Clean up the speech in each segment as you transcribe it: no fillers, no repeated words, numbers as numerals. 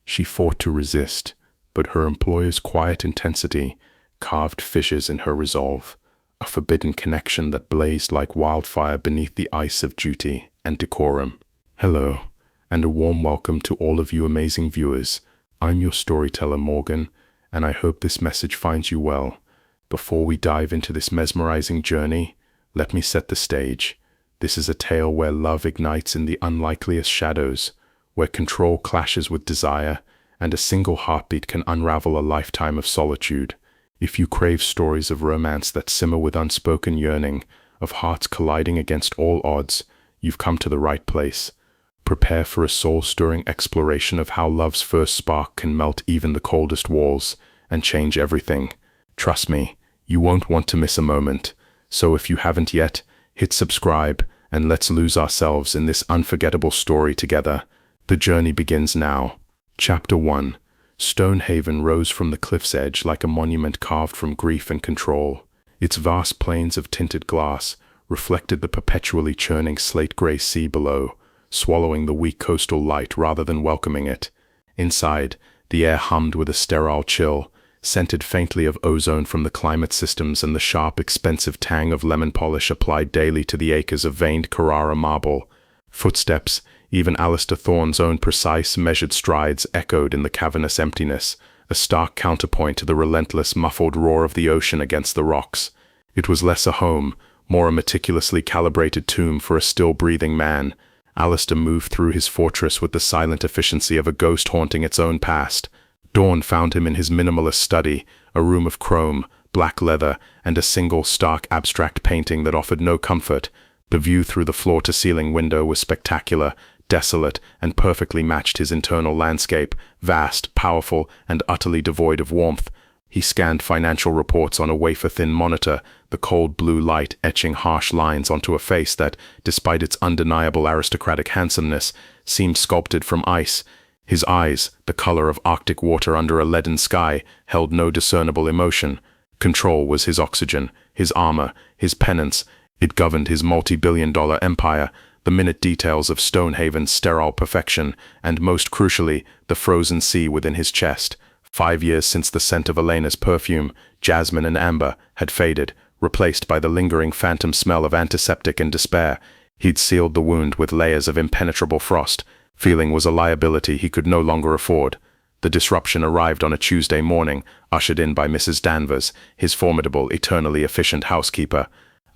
She fought to resist, but her employer's quiet intensity carved fissures in her resolve, a forbidden connection that blazed like wildfire beneath the ice of duty and decorum. Hello, and a warm welcome to all of you amazing viewers. I'm your storyteller Morgan, and I hope this message finds you well. Before we dive into this mesmerizing journey, let me set the stage. This is a tale where love ignites in the unlikeliest shadows, where control clashes with desire, and a single heartbeat can unravel a lifetime of solitude. If you crave stories of romance that simmer with unspoken yearning, of hearts colliding against all odds, you've come to the right place. Prepare for a soul-stirring exploration of how love's first spark can melt even the coldest walls and change everything. Trust me, you won't want to miss a moment. So if you haven't yet, hit subscribe and let's lose ourselves in this unforgettable story together. The journey begins now. Chapter 1. Stonehaven rose from the cliff's edge like a monument carved from grief and control. Its vast plains of tinted glass reflected the perpetually churning slate-gray sea below, swallowing the weak coastal light rather than welcoming it. Inside, the air hummed with a sterile chill, scented faintly of ozone from the climate systems and the sharp, expensive tang of lemon polish applied daily to the acres of veined Carrara marble. Footsteps, even Alistair Thorne's own precise, measured strides, echoed in the cavernous emptiness, a stark counterpoint to the relentless, muffled roar of the ocean against the rocks. It was less a home, more a meticulously calibrated tomb for a still-breathing man. Alistair moved through his fortress with the silent efficiency of a ghost haunting its own past. Dawn found him in his minimalist study, a room of chrome, black leather, and a single stark abstract painting that offered no comfort. The view through the floor-to-ceiling window was spectacular, desolate, and perfectly matched his internal landscape, vast, powerful, and utterly devoid of warmth. He scanned financial reports on a wafer-thin monitor, the cold blue light etching harsh lines onto a face that, despite its undeniable aristocratic handsomeness, seemed sculpted from ice. His eyes, the color of Arctic water under a leaden sky, held no discernible emotion. Control was his oxygen, his armor, his penance. It governed his multi-billion-dollar empire, the minute details of Stonehaven's sterile perfection, and most crucially, the frozen sea within his chest. 5 years since the scent of Elena's perfume, jasmine and amber, had faded, replaced by the lingering phantom smell of antiseptic and despair. He'd sealed the wound with layers of impenetrable frost. Feeling was a liability he could no longer afford. The disruption arrived on a Tuesday morning, ushered in by Mrs. Danvers, his formidable, eternally efficient housekeeper.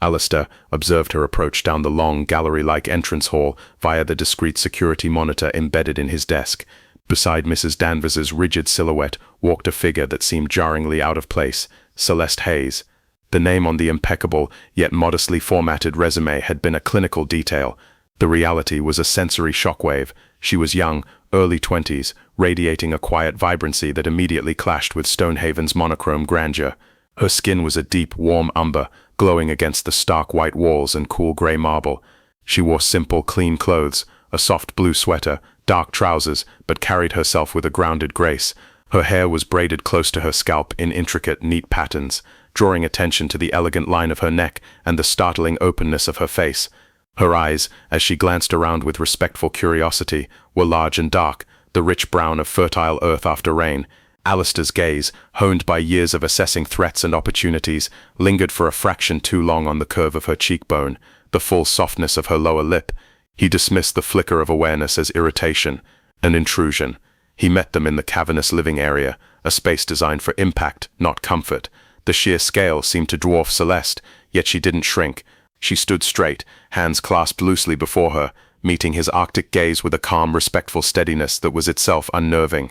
Alistair observed her approach down the long, gallery-like entrance hall via the discreet security monitor embedded in his desk. Beside Mrs. Danvers's rigid silhouette walked a figure that seemed jarringly out of place, Celeste Hayes. The name on the impeccable, yet modestly formatted resume had been a clinical detail. The reality was a sensory shockwave. She was young, early 20s, radiating a quiet vibrancy that immediately clashed with Stonehaven's monochrome grandeur. Her skin was a deep, warm umber, glowing against the stark white walls and cool gray marble. She wore simple, clean clothes, a soft blue sweater, dark trousers, but carried herself with a grounded grace. Her hair was braided close to her scalp in intricate, neat patterns, drawing attention to the elegant line of her neck and the startling openness of her face. Her eyes, as she glanced around with respectful curiosity, were large and dark, the rich brown of fertile earth after rain. Alistair's gaze, honed by years of assessing threats and opportunities, lingered for a fraction too long on the curve of her cheekbone, the full softness of her lower lip. He dismissed the flicker of awareness as irritation, an intrusion. He met them in the cavernous living area, a space designed for impact, not comfort. The sheer scale seemed to dwarf Celeste, yet she didn't shrink. She stood straight, hands clasped loosely before her, meeting his Arctic gaze with a calm, respectful steadiness that was itself unnerving.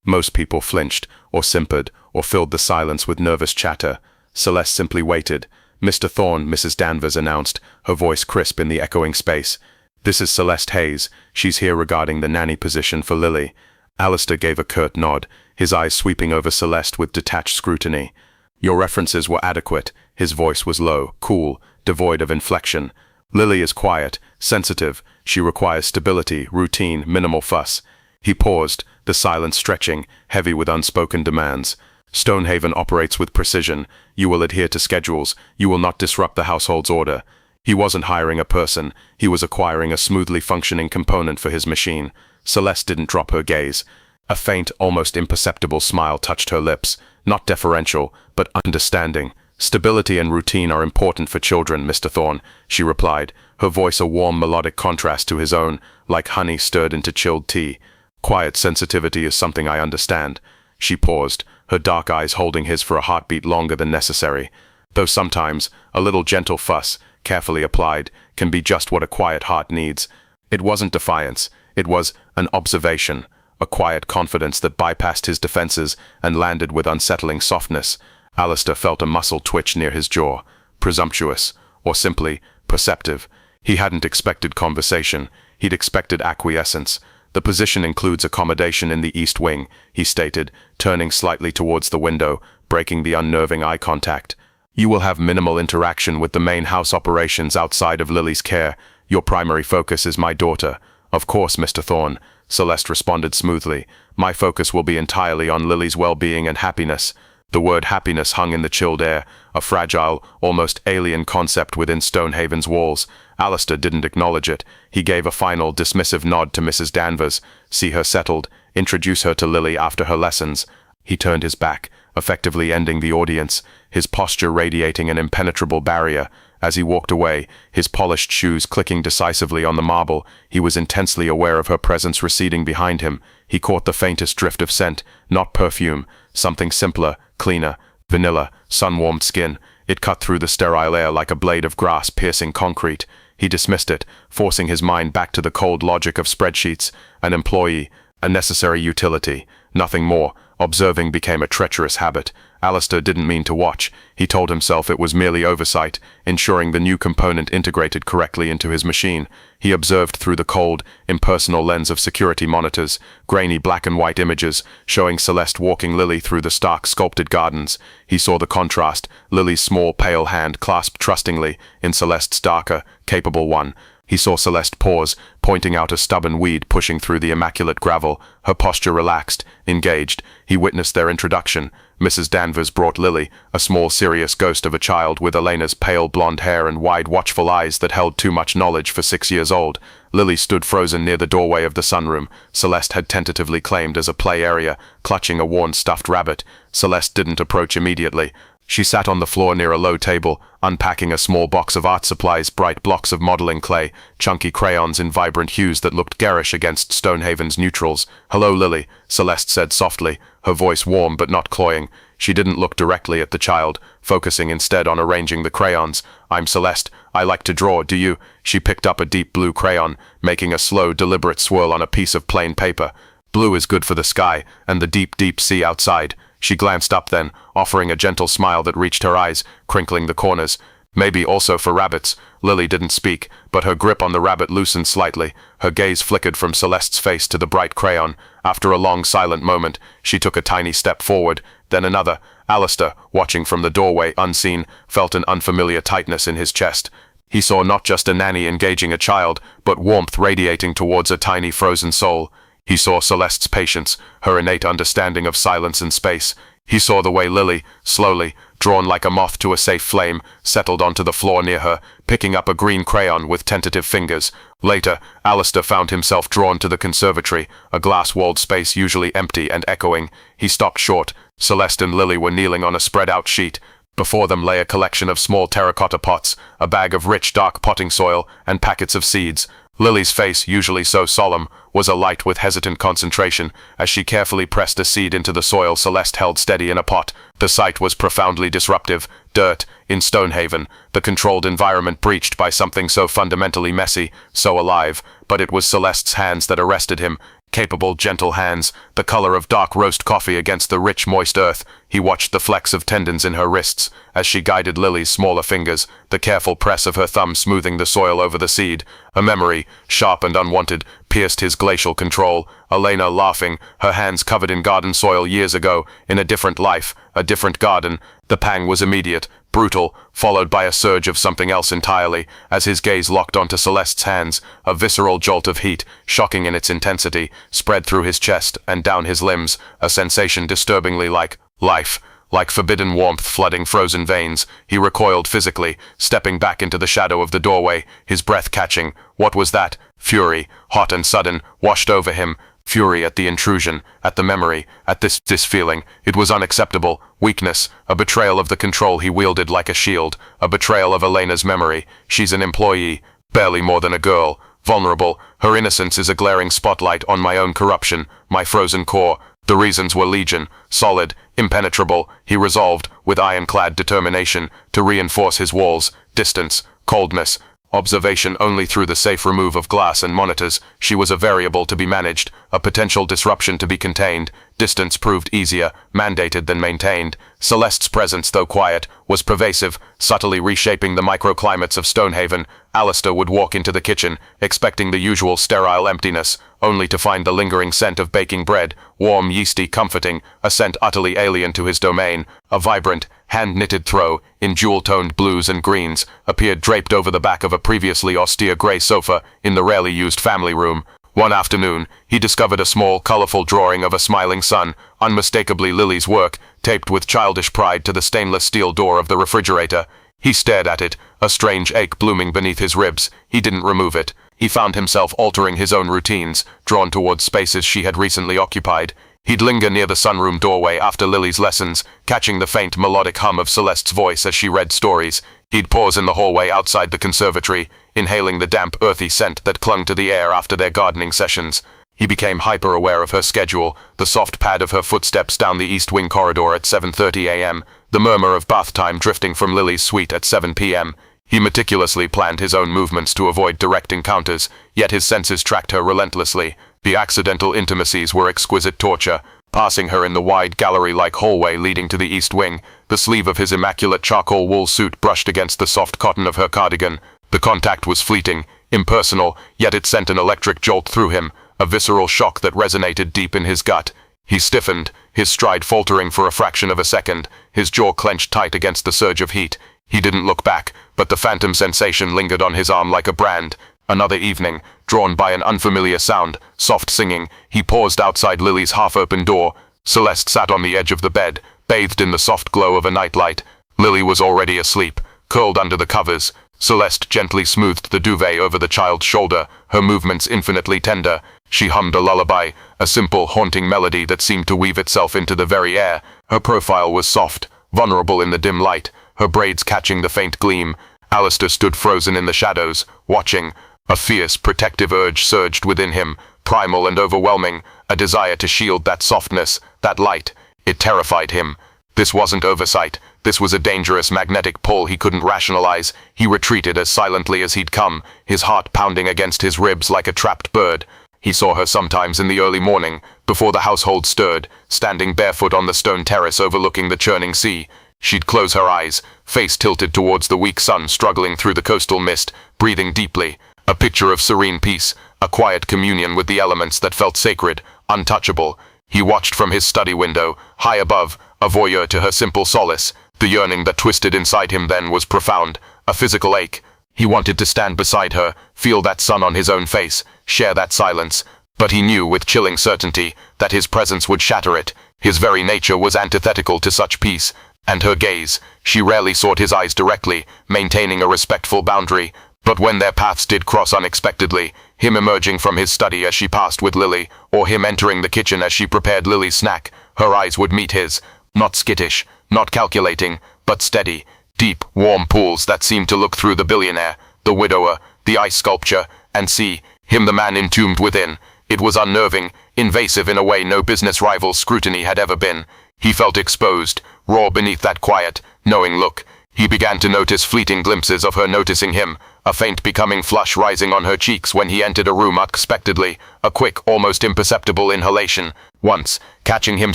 Most people flinched, or simpered, or filled the silence with nervous chatter. Celeste simply waited. "Mr. Thorne," Mrs. Danvers announced, her voice crisp in the echoing space. "This is Celeste Hayes. She's here regarding the nanny position for Lily." Alistair gave a curt nod, his eyes sweeping over Celeste with detached scrutiny. "Your references were adequate." His voice was low, cool, devoid of inflection. "Lily is quiet, sensitive. She requires stability, routine, minimal fuss." He paused, the silence stretching, heavy with unspoken demands. "Stonehaven operates with precision. You will adhere to schedules. You will not disrupt the household's order." He wasn't hiring a person. He was acquiring a smoothly functioning component for his machine. Celeste didn't drop her gaze. A faint, almost imperceptible smile touched her lips, not deferential, but understanding. "Stability and routine are important for children, Mr. Thorne," she replied, her voice a warm melodic contrast to his own, like honey stirred into chilled tea. "Quiet sensitivity is something I understand." She paused, her dark eyes holding his for a heartbeat longer than necessary. Though sometimes, a little gentle fuss, carefully applied, can be just what a quiet heart needs. It wasn't defiance, it was an observation, a quiet confidence that bypassed his defenses and landed with unsettling softness. Alistair felt a muscle twitch near his jaw. Presumptuous, or simply perceptive. He hadn't expected conversation, he'd expected acquiescence. "The position includes accommodation in the East Wing," he stated, turning slightly towards the window, breaking the unnerving eye contact. "You will have minimal interaction with the main house operations outside of Lily's care. Your primary focus is my daughter." "Of course, Mr. Thorne," Celeste responded smoothly. "My focus will be entirely on Lily's well-being and happiness." The word happiness hung in the chilled air, a fragile, almost alien concept within Stonehaven's walls. Alistair didn't acknowledge it. He gave a final, dismissive nod to Mrs. Danvers. See her settled, introduce her to Lily after her lessons. He turned his back, effectively ending the audience, his posture radiating an impenetrable barrier. As he walked away, his polished shoes clicking decisively on the marble, he was intensely aware of her presence receding behind him. He caught the faintest drift of scent, not perfume, something simpler, cleaner, vanilla, sun-warmed skin. It cut through the sterile air like a blade of grass piercing concrete. He dismissed it, forcing his mind back to the cold logic of spreadsheets. An employee, a necessary utility, nothing more. Observing became a treacherous habit. Alistair didn't mean to watch. He told himself it was merely oversight, ensuring the new component integrated correctly into his machine. He observed through the cold, impersonal lens of security monitors, grainy black and white images, showing Celeste walking Lily through the stark, sculpted gardens. He saw the contrast, Lily's small, pale hand clasped trustingly in Celeste's darker, capable one. He saw Celeste pause, pointing out a stubborn weed pushing through the immaculate gravel, her posture relaxed, engaged. He witnessed their introduction. Mrs. Danvers brought Lily, a small, serious ghost of a child with Elena's pale blonde hair and wide, watchful eyes that held too much knowledge for 6 years old. Lily stood frozen near the doorway of the sunroom. Celeste had tentatively claimed as a play area, clutching a worn stuffed rabbit. Celeste didn't approach immediately. She sat on the floor near a low table, unpacking a small box of art supplies, bright blocks of modeling clay, chunky crayons in vibrant hues that looked garish against Stonehaven's neutrals. "Hello, Lily," Celeste said softly, her voice warm but not cloying. She didn't look directly at the child, focusing instead on arranging the crayons. "I'm Celeste. I like to draw, do you?" She picked up a deep blue crayon, making a slow, deliberate swirl on a piece of plain paper. "Blue is good for the sky, and the deep, deep sea outside." She glanced up then, offering a gentle smile that reached her eyes, crinkling the corners. "Maybe also for rabbits." Lily didn't speak, but her grip on the rabbit loosened slightly. Her gaze flickered from Celeste's face to the bright crayon. After a long, silent moment, she took a tiny step forward, then another. Alistair, watching from the doorway, unseen, felt an unfamiliar tightness in his chest. He saw not just a nanny engaging a child, but warmth radiating towards a tiny frozen soul. He saw Celeste's patience, her innate understanding of silence and space. He saw the way Lily, slowly, drawn like a moth to a safe flame, settled onto the floor near her, picking up a green crayon with tentative fingers. Later, Alistair found himself drawn to the conservatory, a glass-walled space usually empty and echoing. He stopped short. Celeste and Lily were kneeling on a spread-out sheet. Before them lay a collection of small terracotta pots, a bag of rich, dark potting soil, and packets of seeds. Lily's face, usually so solemn, was alight with hesitant concentration. As she carefully pressed a seed into the soil Celeste held steady in a pot. The sight was profoundly disruptive. Dirt, in Stonehaven, the controlled environment breached by something so fundamentally messy, so alive. But it was Celeste's hands that arrested him. Capable, gentle hands, the color of dark roast coffee against the rich, moist earth. He watched the flecks of tendons in her wrists, as she guided Lily's smaller fingers, the careful press of her thumb smoothing the soil over the seed. A memory, sharp and unwanted, pierced his glacial control. Elena laughing, her hands covered in garden soil years ago, in a different life, a different garden. The pang was immediate, brutal, followed by a surge of something else entirely, as his gaze locked onto Celeste's hands. A visceral jolt of heat, shocking in its intensity, spread through his chest and down his limbs, a sensation disturbingly like life. Like forbidden warmth flooding frozen veins, he recoiled physically, stepping back into the shadow of the doorway, his breath catching. What was that? Fury, hot and sudden, washed over him. fury at the intrusion, at the memory, at this feeling. It was unacceptable. Weakness, a betrayal of the control he wielded like a shield, a betrayal of Elena's memory. She's an employee, barely more than a girl, vulnerable. Her innocence is a glaring spotlight on my own corruption, my frozen core. The reasons were legion, solid, impenetrable. He resolved, with ironclad determination, to reinforce his walls. Distance, coldness, observation only through the safe remove of glass and monitors. She was a variable to be managed, a potential disruption to be contained. Distance proved easier, mandated than maintained. Celeste's presence, though quiet, was pervasive, subtly reshaping the microclimates of Stonehaven. Alistair would walk into the kitchen, expecting the usual sterile emptiness, only to find the lingering scent of baking bread, warm, yeasty, comforting, a scent utterly alien to his domain. A vibrant, hand-knitted throw, in jewel-toned blues and greens, appeared draped over the back of a previously austere grey sofa in the rarely used family room. One afternoon, he discovered a small, colorful drawing of a smiling sun, unmistakably Lily's work, taped with childish pride to the stainless steel door of the refrigerator. He stared at it, a strange ache blooming beneath his ribs. He didn't remove it. He found himself altering his own routines, drawn towards spaces she had recently occupied. He'd linger near the sunroom doorway after Lily's lessons, catching the faint melodic hum of Celeste's voice as she read stories. He'd pause in the hallway outside the conservatory, inhaling the damp, earthy scent that clung to the air after their gardening sessions. He became hyper-aware of her schedule, the soft pad of her footsteps down the East Wing corridor at 7:30 a.m., the murmur of bath time drifting from Lily's suite at 7 p.m. He meticulously planned his own movements to avoid direct encounters, yet his senses tracked her relentlessly. The accidental intimacies were exquisite torture. Passing her in the wide gallery-like hallway leading to the East Wing, the sleeve of his immaculate charcoal wool suit brushed against the soft cotton of her cardigan. The contact was fleeting, impersonal, yet it sent an electric jolt through him, a visceral shock that resonated deep in his gut. He stiffened, his stride faltering for a fraction of a second, his jaw clenched tight against the surge of heat. He didn't look back, but the phantom sensation lingered on his arm like a brand. Another evening, drawn by an unfamiliar sound, soft singing, he paused outside Lily's half-open door. Celeste sat on the edge of the bed, bathed in the soft glow of a nightlight. Lily was already asleep, curled under the covers. Celeste gently smoothed the duvet over the child's shoulder, her movements infinitely tender. She hummed a lullaby, a simple, haunting melody that seemed to weave itself into the very air. Her profile was soft, vulnerable in the dim light, her braids catching the faint gleam. Alistair stood frozen in the shadows, watching. A fierce, protective urge surged within him, primal and overwhelming, a desire to shield that softness, that light. It terrified him. This wasn't oversight. This was a dangerous magnetic pull he couldn't rationalize. He retreated as silently as he'd come, his heart pounding against his ribs like a trapped bird. He saw her sometimes in the early morning, before the household stirred, standing barefoot on the stone terrace overlooking the churning sea. She'd close her eyes, face tilted towards the weak sun struggling through the coastal mist, breathing deeply. A picture of serene peace, a quiet communion with the elements that felt sacred, untouchable. He watched from his study window, high above, a voyeur to her simple solace. The yearning that twisted inside him then was profound, a physical ache. He wanted to stand beside her, feel that sun on his own face, share that silence. But he knew with chilling certainty that his presence would shatter it. His very nature was antithetical to such peace. And her gaze, she rarely sought his eyes directly, maintaining a respectful boundary. But when their paths did cross unexpectedly, him emerging from his study as she passed with Lily, or him entering the kitchen as she prepared Lily's snack, her eyes would meet his, not skittish, not calculating, but steady, deep, warm pools that seemed to look through the billionaire, the widower, the ice sculpture, and see him, the man entombed within. It was unnerving, invasive in a way no business rival's scrutiny had ever been. He felt exposed, raw beneath that quiet, knowing look. He began to notice fleeting glimpses of her noticing him, a faint becoming flush rising on her cheeks when he entered a room unexpectedly, a quick, almost imperceptible inhalation. Once, catching him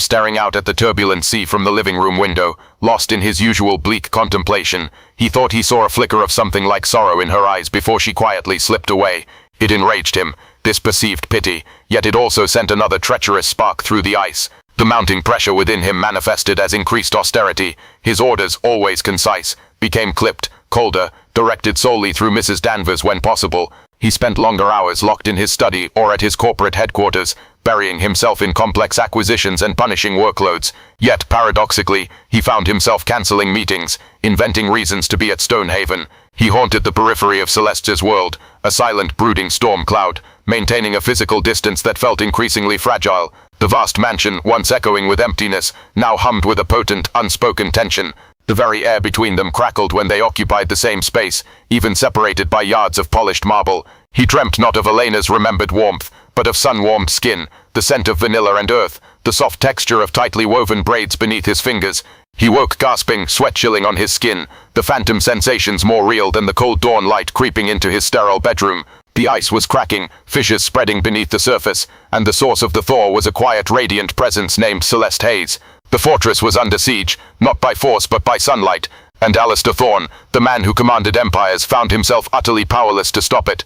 staring out at the turbulent sea from the living room window, lost in his usual bleak contemplation, he thought he saw a flicker of something like sorrow in her eyes before she quietly slipped away. It enraged him, this perceived pity, yet it also sent another treacherous spark through the ice. The mounting pressure within him manifested as increased austerity. His orders, always concise, became clipped, colder, directed solely through Mrs. Danvers when possible. He spent longer hours locked in his study or at his corporate headquarters, burying himself in complex acquisitions and punishing workloads. Yet, paradoxically, he found himself cancelling meetings, inventing reasons to be at Stonehaven. He haunted the periphery of Celeste's world, a silent, brooding storm cloud, maintaining a physical distance that felt increasingly fragile. The vast mansion, once echoing with emptiness, now hummed with a potent, unspoken tension. The very air between them crackled when they occupied the same space, even separated by yards of polished marble. He dreamt not of Elena's remembered warmth, but of sun-warmed skin, the scent of vanilla and earth, the soft texture of tightly woven braids beneath his fingers. He woke gasping, sweat chilling on his skin, the phantom sensations more real than the cold dawn light creeping into his sterile bedroom. The ice was cracking, fissures spreading beneath the surface, and the source of the thaw was a quiet, radiant presence named Celeste Hayes. The fortress was under siege, not by force but by sunlight, and Alistair Thorne, the man who commanded empires, found himself utterly powerless to stop it.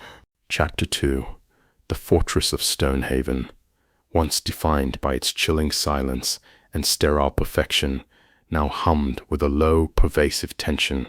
Chapter 2. The Fortress of Stonehaven. Once defined by its chilling silence and sterile perfection, now hummed with a low, pervasive tension.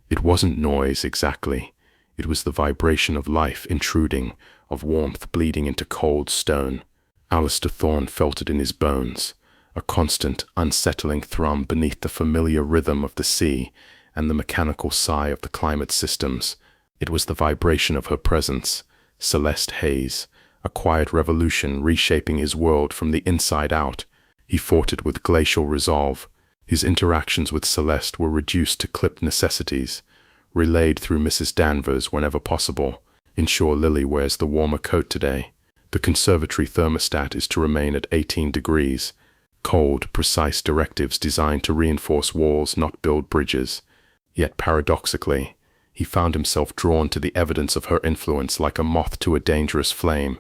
It wasn't noise exactly. It was the vibration of life intruding, of warmth bleeding into cold stone. Alistair Thorne felt it in his bones, a constant, unsettling thrum beneath the familiar rhythm of the sea and the mechanical sigh of the climate systems. It was the vibration of her presence, Celeste Hayes, a quiet revolution reshaping his world from the inside out. He fought it with glacial resolve. His interactions with Celeste were reduced to clipped necessities, relayed through Mrs. Danvers whenever possible. Ensure Lily wears the warmer coat today. The conservatory thermostat is to remain at 18 degrees. Cold, precise directives designed to reinforce walls, not build bridges. Yet paradoxically, he found himself drawn to the evidence of her influence like a moth to a dangerous flame.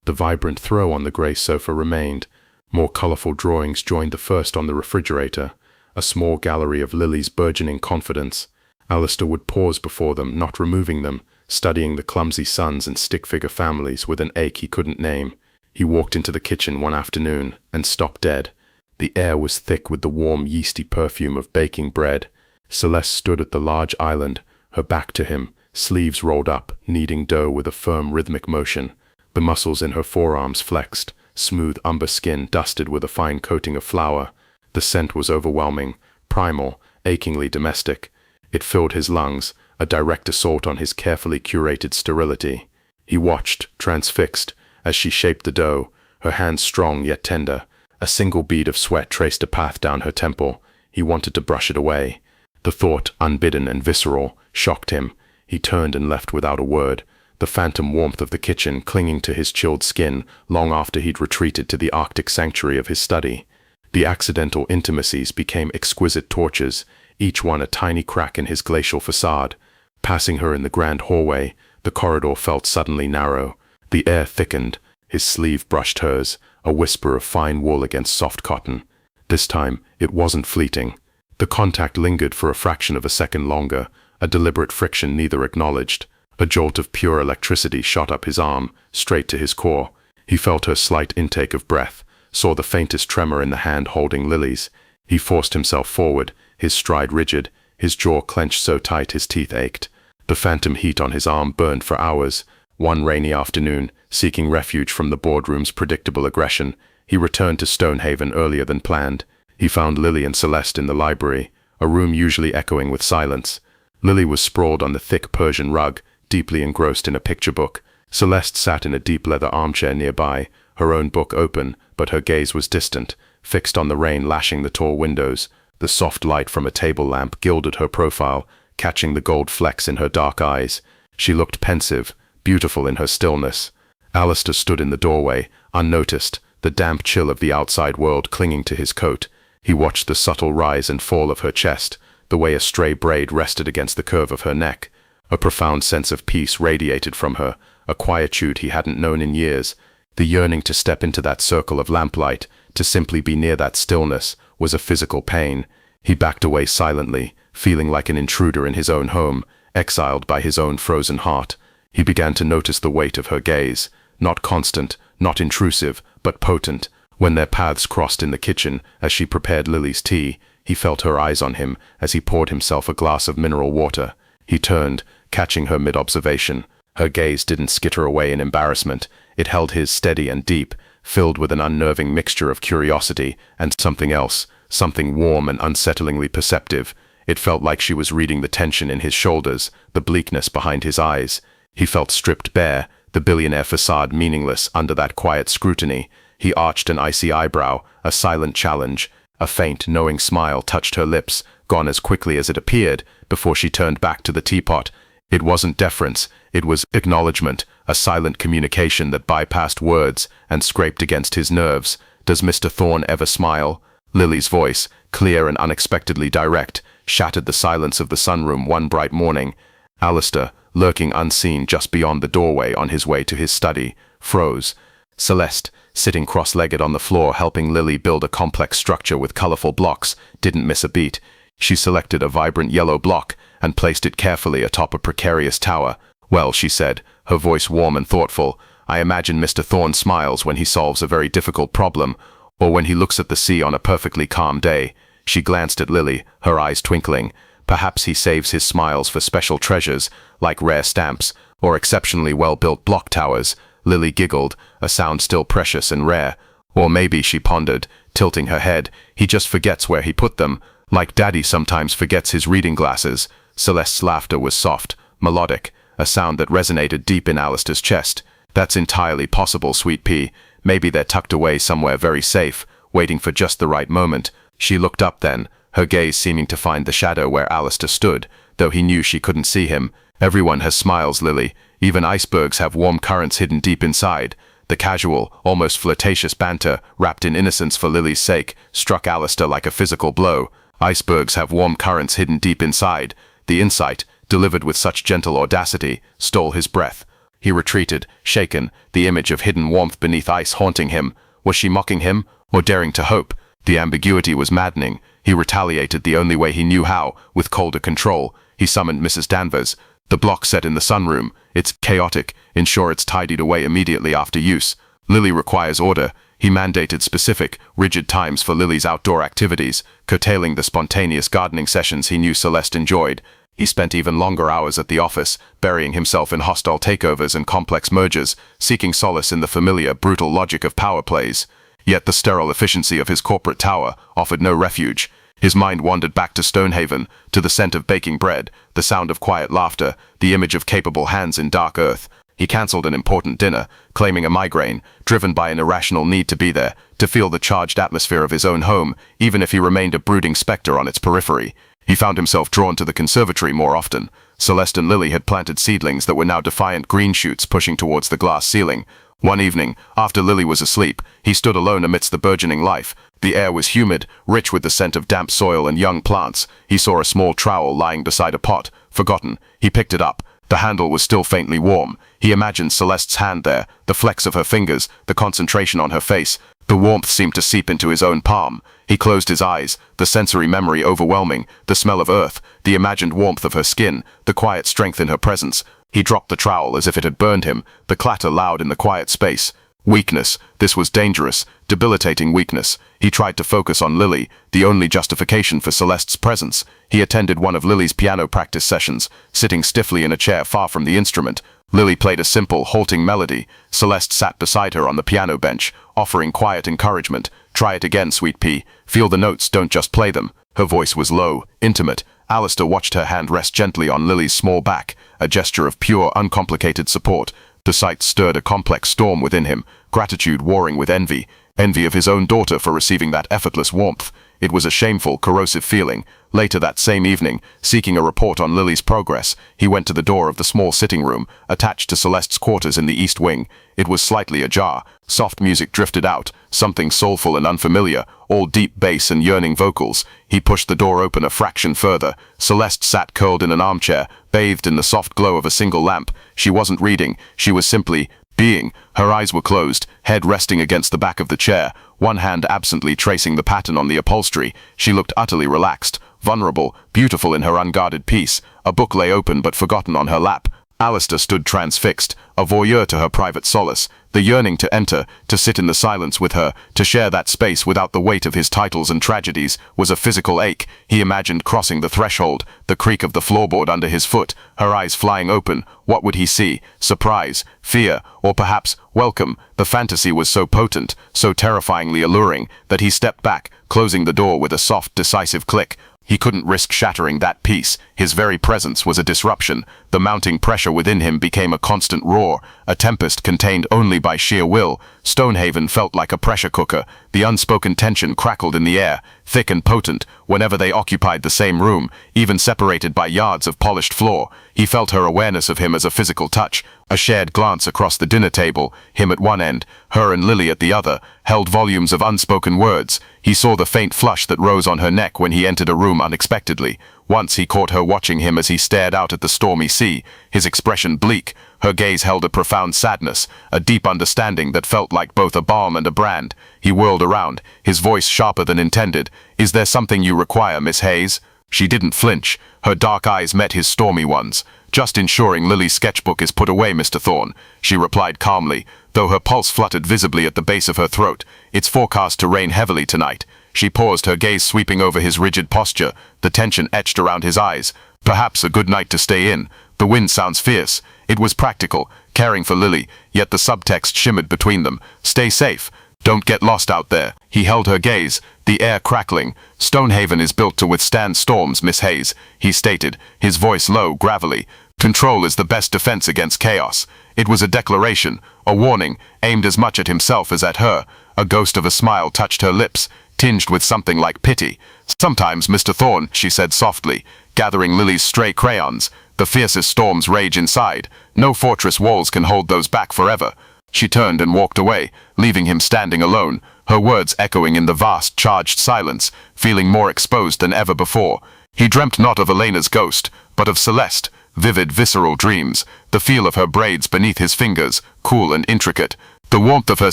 The vibrant throw on the grey sofa remained. More colorful drawings joined the first on the refrigerator, a small gallery of Lily's burgeoning confidence. Alistair would pause before them, not removing them, studying the clumsy sons and stick-figure families with an ache he couldn't name. He walked into the kitchen one afternoon and stopped dead. The air was thick with the warm, yeasty perfume of baking bread. Celeste stood at the large island, her back to him, sleeves rolled up, kneading dough with a firm, rhythmic motion. The muscles in her forearms flexed, smooth umber skin dusted with a fine coating of flour. The scent was overwhelming, primal, achingly domestic. It filled his lungs, a direct assault on his carefully curated sterility. He watched, transfixed, as she shaped the dough, her hands strong yet tender. A single bead of sweat traced a path down her temple. He wanted to brush it away. The thought, unbidden and visceral, shocked him. He turned and left without a word, the phantom warmth of the kitchen clinging to his chilled skin long after he'd retreated to the Arctic sanctuary of his study. The accidental intimacies became exquisite tortures, each one a tiny crack in his glacial facade. Passing her in the grand hallway, the corridor felt suddenly narrow. The air thickened. His sleeve brushed hers, a whisper of fine wool against soft cotton. This time, it wasn't fleeting. The contact lingered for a fraction of a second longer, a deliberate friction neither acknowledged. A jolt of pure electricity shot up his arm, straight to his core. He felt her slight intake of breath, saw the faintest tremor in the hand holding Lily's. He forced himself forward, his stride rigid, his jaw clenched so tight his teeth ached. The phantom heat on his arm burned for hours. One rainy afternoon, seeking refuge from the boardroom's predictable aggression, he returned to Stonehaven earlier than planned. He found Lily and Celeste in the library, a room usually echoing with silence. Lily was sprawled on the thick Persian rug, deeply engrossed in a picture book. Celeste sat in a deep leather armchair nearby, her own book open, but her gaze was distant, fixed on the rain lashing the tall windows. The soft light from a table lamp gilded her profile, catching the gold flecks in her dark eyes. She looked pensive, beautiful in her stillness. Alistair stood in the doorway, unnoticed, the damp chill of the outside world clinging to his coat. He watched the subtle rise and fall of her chest, the way a stray braid rested against the curve of her neck. A profound sense of peace radiated from her, a quietude he hadn't known in years. The yearning to step into that circle of lamplight, to simply be near that stillness, was a physical pain. He backed away silently, feeling like an intruder in his own home, exiled by his own frozen heart. He began to notice the weight of her gaze, not constant, not intrusive, but potent. When their paths crossed in the kitchen, as she prepared Lily's tea, he felt her eyes on him as he poured himself a glass of mineral water. He turned, catching her mid-observation. Her gaze didn't skitter away in embarrassment. It held his steady and deep, filled with an unnerving mixture of curiosity and something else, something warm and unsettlingly perceptive. It felt like she was reading the tension in his shoulders, the bleakness behind his eyes. He felt stripped bare, the billionaire facade meaningless under that quiet scrutiny. He arched an icy eyebrow, a silent challenge. A faint, knowing smile touched her lips, gone as quickly as it appeared, before she turned back to the teapot. It wasn't deference, it was acknowledgement, a silent communication that bypassed words and scraped against his nerves. "Does Mr. Thorne ever smile?" Lily's voice, clear and unexpectedly direct, shattered the silence of the sunroom one bright morning. Alistair, lurking unseen just beyond the doorway on his way to his study, froze. Celeste, sitting cross-legged on the floor helping Lily build a complex structure with colorful blocks, didn't miss a beat. She selected a vibrant yellow block and placed it carefully atop a precarious tower. "Well," she said, her voice warm and thoughtful, "I imagine Mr. Thorne smiles when he solves a very difficult problem, or when he looks at the sea on a perfectly calm day." She glanced at Lily, her eyes twinkling. "Perhaps he saves his smiles for special treasures, like rare stamps, or exceptionally well-built block towers." Lily giggled, a sound still precious and rare. "Or maybe," she pondered, tilting her head, "he just forgets where he put them, like Daddy sometimes forgets his reading glasses." Celeste's laughter was soft, melodic, a sound that resonated deep in Alistair's chest. "That's entirely possible, sweet pea. Maybe they're tucked away somewhere very safe, waiting for just the right moment." She looked up then, her gaze seeming to find the shadow where Alistair stood, though he knew she couldn't see him. "Everyone has smiles, Lily. Even icebergs have warm currents hidden deep inside." The casual, almost flirtatious banter, wrapped in innocence for Lily's sake, struck Alistair like a physical blow. Icebergs have warm currents hidden deep inside. The insight, delivered with such gentle audacity, stole his breath. He retreated, shaken, the image of hidden warmth beneath ice haunting him. Was she mocking him, or daring to hope? The ambiguity was maddening. He retaliated the only way he knew how, with colder control. He summoned Mrs. Danvers. "The block set in the sunroom. It's chaotic. Ensure it's tidied away immediately after use." "Lily requires order." He mandated specific, rigid times for Lily's outdoor activities, curtailing the spontaneous gardening sessions he knew Celeste enjoyed. He spent even longer hours at the office, burying himself in hostile takeovers and complex mergers, seeking solace in the familiar, brutal logic of power plays. Yet the sterile efficiency of his corporate tower offered no refuge. His mind wandered back to Stonehaven, to the scent of baking bread, the sound of quiet laughter, the image of capable hands in dark earth. He cancelled an important dinner, claiming a migraine, driven by an irrational need to be there, to feel the charged atmosphere of his own home, even if he remained a brooding spectre on its periphery. He found himself drawn to the conservatory more often. Celeste and Lily had planted seedlings that were now defiant green shoots pushing towards the glass ceiling. One evening, after Lily was asleep, he stood alone amidst the burgeoning life. The air was humid, rich with the scent of damp soil and young plants. He saw a small trowel lying beside a pot, forgotten. He picked it up. The handle was still faintly warm. He imagined Celeste's hand there, the flex of her fingers, the concentration on her face. The warmth seemed to seep into his own palm. He closed his eyes, the sensory memory overwhelming, the smell of earth, the imagined warmth of her skin, the quiet strength in her presence. He dropped the trowel as if it had burned him, the clatter loud in the quiet space. Weakness. This was dangerous, debilitating weakness. He tried to focus on Lily, the only justification for Celeste's presence. He attended one of Lily's piano practice sessions, sitting stiffly in a chair far from the instrument. Lily played a simple, halting melody. Celeste sat beside her on the piano bench, offering quiet encouragement. "Try it again, sweet pea. Feel the notes, don't just play them." Her voice was low, intimate. Alistair watched her hand rest gently on Lily's small back, a gesture of pure, uncomplicated support. The sight stirred a complex storm within him, gratitude warring with envy. Envy of his own daughter for receiving that effortless warmth. It was a shameful, corrosive feeling. Later that same evening, seeking a report on Lily's progress, he went to the door of the small sitting room, attached to Celeste's quarters in the east wing. It was slightly ajar. Soft music drifted out, something soulful and unfamiliar, all deep bass and yearning vocals. He pushed the door open a fraction further. Celeste sat curled in an armchair, bathed in the soft glow of a single lamp. She wasn't reading, she was simply being. Her eyes were closed, head resting against the back of the chair, one hand absently tracing the pattern on the upholstery. She looked utterly relaxed, vulnerable, beautiful in her unguarded peace. A book lay open but forgotten on her lap. Alistair stood transfixed, a voyeur to her private solace. The yearning to enter, to sit in the silence with her, to share that space without the weight of his titles and tragedies, was a physical ache. He imagined crossing the threshold, the creak of the floorboard under his foot, her eyes flying open. What would he see? Surprise, fear, or perhaps welcome? The fantasy was so potent, so terrifyingly alluring, that he stepped back, closing the door with a soft, decisive click. He couldn't risk shattering that peace. His very presence was a disruption. The mounting pressure within him became a constant roar, a tempest contained only by sheer will. Stonehaven felt like a pressure cooker. The unspoken tension crackled in the air, thick and potent, whenever they occupied the same room, even separated by yards of polished floor. He felt her awareness of him as a physical touch, a shared glance across the dinner table, him at one end, her and Lily at the other, held volumes of unspoken words. He saw the faint flush that rose on her neck when he entered a room unexpectedly. Once he caught her watching him as he stared out at the stormy sea, his expression bleak. Her gaze held a profound sadness, a deep understanding that felt like both a balm and a brand. He whirled around, his voice sharper than intended. "Is there something you require, Miss Hayes?" She didn't flinch. Her dark eyes met his stormy ones. "Just ensuring Lily's sketchbook is put away, Mr. Thorne," she replied calmly, though her pulse fluttered visibly at the base of her throat. "It's forecast to rain heavily tonight." She paused, her gaze sweeping over his rigid posture, the tension etched around his eyes. "Perhaps a good night to stay in. The wind sounds fierce." It was practical, caring for Lily, yet the subtext shimmered between them. "Stay safe. Don't get lost out there." He held her gaze, the air crackling. "Stonehaven is built to withstand storms, Miss Hayes," he stated, his voice low, gravelly. "Control is the best defense against chaos." It was a declaration, a warning, aimed as much at himself as at her. A ghost of a smile touched her lips, tinged with something like pity. "Sometimes, Mr. Thorne," she said softly, gathering Lily's stray crayons. "The fiercest storms rage inside. No fortress walls can hold those back forever." She turned and walked away, leaving him standing alone, her words echoing in the vast, charged silence, feeling more exposed than ever before. He dreamt not of Elena's ghost, but of Celeste, vivid, visceral dreams, the feel of her braids beneath his fingers, cool and intricate, the warmth of her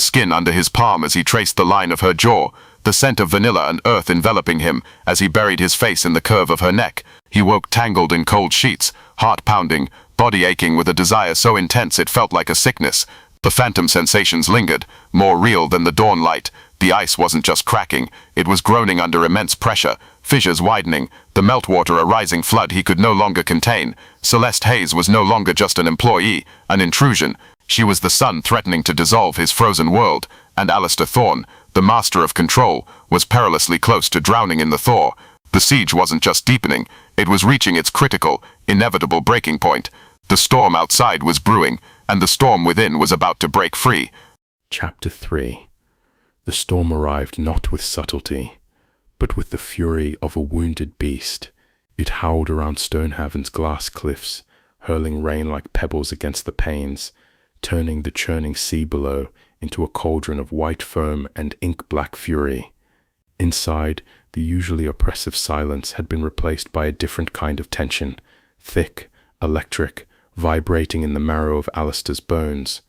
skin under his palm as he traced the line of her jaw, the scent of vanilla and earth enveloping him as he buried his face in the curve of her neck. He woke tangled in cold sheets, heart pounding, body aching with a desire so intense it felt like a sickness. The phantom sensations lingered, more real than the dawn light. The ice wasn't just cracking, it was groaning under immense pressure, fissures widening, the meltwater a rising flood he could no longer contain. Celeste Hayes was no longer just an employee, an intrusion. She was the sun threatening to dissolve his frozen world, and Alistair Thorne, the master of control, was perilously close to drowning in the thaw. The siege wasn't just deepening, it was reaching its critical, inevitable breaking point. The storm outside was brewing, and the storm within was about to break free. Chapter 3. The storm arrived not with subtlety, but with the fury of a wounded beast. It howled around Stonehaven's glass cliffs, hurling rain like pebbles against the panes, turning the churning sea below into a cauldron of white foam and ink-black fury. Inside, the usually oppressive silence had been replaced by a different kind of tension, thick, electric, vibrating in the marrow of Alistair's bones.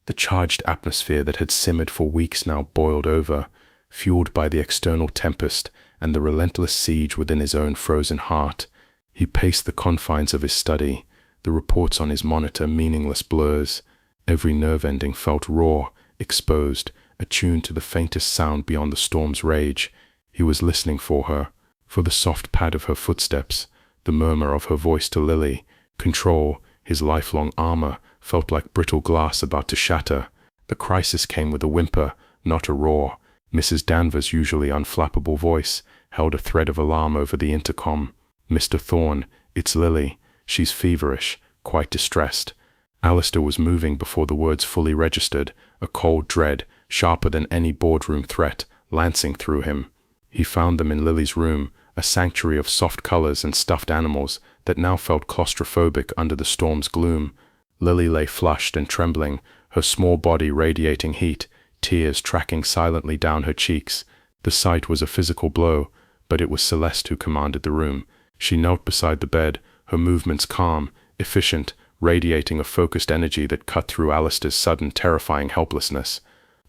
The charged atmosphere that had simmered for weeks now boiled over, fueled by the external tempest and the relentless siege within his own frozen heart. He paced the confines of his study, the reports on his monitor meaningless blurs. Every nerve ending felt raw, exposed, attuned to the faintest sound beyond the storm's rage. He was listening for her, for the soft pad of her footsteps, the murmur of her voice to Lily. Control, his lifelong armor, felt like brittle glass about to shatter. The crisis came with a whimper, not a roar. Mrs. Danvers' usually unflappable voice held a thread of alarm over the intercom. "Mr. Thorne, it's Lily. She's feverish, quite distressed." Alistair was moving before the words fully registered, a cold dread, sharper than any boardroom threat, lancing through him. He found them in Lily's room, a sanctuary of soft colors and stuffed animals that now felt claustrophobic under the storm's gloom. Lily lay flushed and trembling, her small body radiating heat, tears tracking silently down her cheeks. The sight was a physical blow, but it was Celeste who commanded the room. She knelt beside the bed, her movements calm, efficient, radiating a focused energy that cut through Alistair's sudden, terrifying helplessness.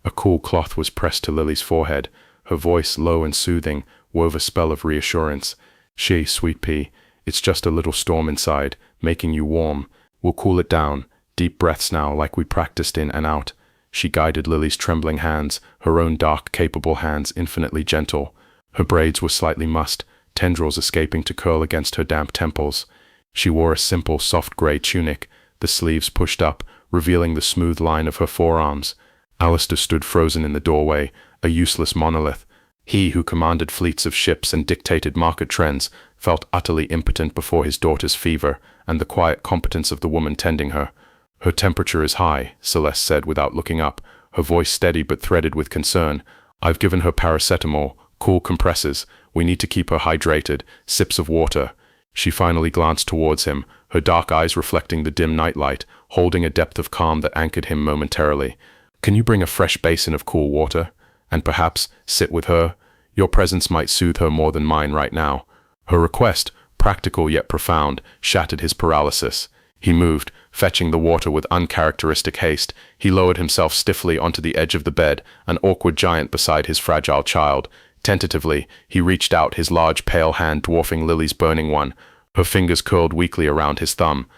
A cool cloth was pressed to Lily's forehead, her voice low and soothing, wove a spell of reassurance. "Sweet pea, it's just a little storm inside, making you warm. We'll cool it down. Deep breaths now, like we practiced in and out." She guided Lily's trembling hands, her own dark, capable hands infinitely gentle. Her braids were slightly mussed, tendrils escaping to curl against her damp temples. She wore a simple, soft gray tunic, the sleeves pushed up, revealing the smooth line of her forearms. Alistair stood frozen in the doorway, a useless monolith. He who commanded fleets of ships and dictated market trends felt utterly impotent before his daughter's fever and the quiet competence of the woman tending her. Her temperature is high, Celeste said without looking up, her voice steady but threaded with concern. I've given her paracetamol, cool compresses. We need to keep her hydrated, sips of water. She finally glanced towards him, her dark eyes reflecting the dim nightlight, holding a depth of calm that anchored him momentarily. Can you bring a fresh basin of cool water? And perhaps sit with her? Your presence might soothe her more than mine right now. Her request, practical yet profound, shattered his paralysis. He moved, fetching the water with uncharacteristic haste. He lowered himself stiffly onto the edge of the bed, an awkward giant beside his fragile child. Tentatively, he reached out, his large pale hand dwarfing Lily's burning one. Her fingers curled weakly around his thumb.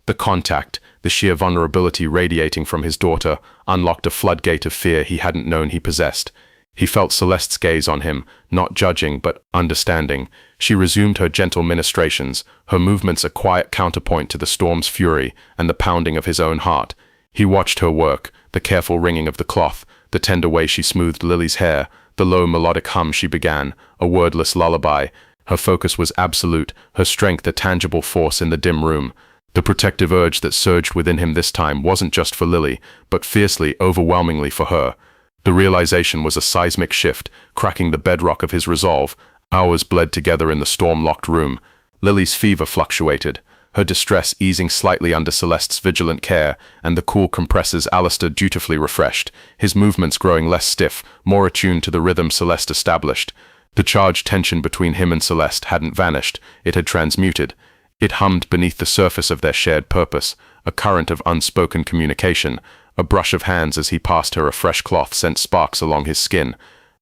The contact, the sheer vulnerability radiating from his daughter, unlocked a floodgate of fear he hadn't known he possessed. He felt Celeste's gaze on him, not judging but understanding. She resumed her gentle ministrations, her movements a quiet counterpoint to the storm's fury and the pounding of his own heart. He watched her work, the careful wringing of the cloth, the tender way she smoothed Lily's hair, the low melodic hum she began, a wordless lullaby. Her focus was absolute, her strength a tangible force in the dim room. The protective urge that surged within him this time wasn't just for Lily, but fiercely, overwhelmingly for her. The realization was a seismic shift, cracking the bedrock of his resolve. Hours bled together in the storm-locked room. Lily's fever fluctuated, her distress easing slightly under Celeste's vigilant care, and the cool compresses Alistair dutifully refreshed, his movements growing less stiff, more attuned to the rhythm Celeste established. The charged tension between him and Celeste hadn't vanished, it had transmuted. It hummed beneath the surface of their shared purpose, a current of unspoken communication. A brush of hands as he passed her a fresh cloth sent sparks along his skin.